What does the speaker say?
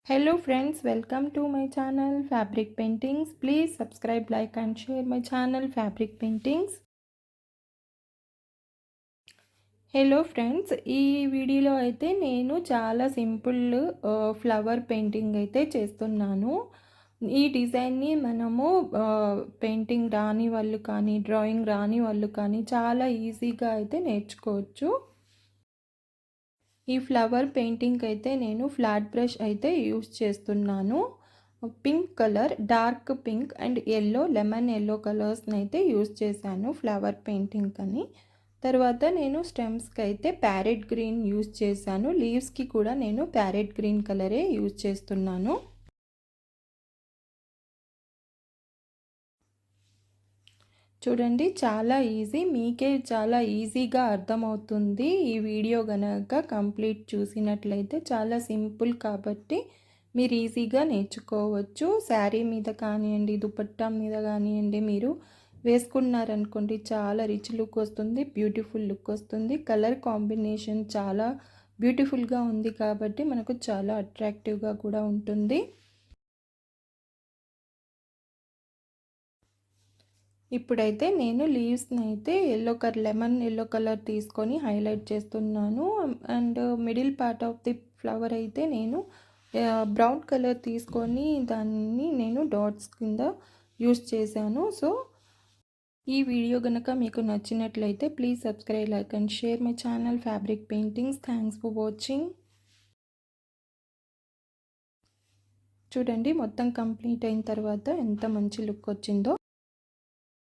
Hello friends, welcome to my channel Fabric Paintings. Please subscribe, like and share my channel Fabric Paintings. Hello friends, ఈ వీడియోలో అయితే నేను చాలా simple flower painting అయితే చేస్తున్నాను. ఈ డిజైన్ని మనము పెయింటింగ్ రాని వాళ్ళు కానీ, డ్రాయింగ్ రాని వాళ్ళు కానీ చాలా ఈజీగా అయితే నేర్చుకోవచ్చు. ఈ ఫ్లవర్ పెయింటింగ్ అయితే నేను ఫ్లాట్ బ్రష్ అయితే యూస్ చేస్తున్నాను. Pink colour, dark pink and yellow, lemon yellow కలర్స్ని అయితే యూస్ చేశాను ఫ్లవర్ పెయింటింగ్ అని. తర్వాత నేను స్టెమ్స్కి అయితే ప్యారెట్ గ్రీన్ యూస్ చేశాను. లీవ్స్కి కూడా నేను ప్యారెట్ గ్రీన్ కలరే యూస్ చేస్తున్నాను. చూడండి, చాలా ఈజీ, మీకే చాలా ఈజీగా అర్థమవుతుంది. ఈ వీడియో గనక కంప్లీట్ చూసినట్లయితే చాలా సింపుల్ కాబట్టి మీరు ఈజీగా నేర్చుకోవచ్చు. శారీ మీద కానివ్వండి, దుపట్టా మీద కానివ్వండి, మీరు వేసుకున్నారనుకోండి చాలా రిచ్ లుక్ వస్తుంది, బ్యూటిఫుల్ లుక్ వస్తుంది. కలర్ కాంబినేషన్ చాలా బ్యూటిఫుల్గా ఉంది కాబట్టి మనకు చాలా అట్రాక్టివ్గా కూడా ఉంటుంది. ఇప్పుడైతే నేను లీవ్స్ని అయితే లెమన్ ఎల్లో కలర్ తీసుకొని హైలైట్ చేస్తున్నాను. And middle part of the flower అయితే నేను బ్రౌన్ కలర్ తీసుకొని దాన్ని నేను డాట్స్ కింద యూస్ చేశాను. సో ఈ వీడియో కనుక మీకు నచ్చినట్లయితే please subscribe, like and share my channel fabric paintings. Thanks for watching. చూడండి, మొత్తం కంప్లీట్ అయిన తర్వాత ఎంత మంచి లుక్ వచ్చిందో.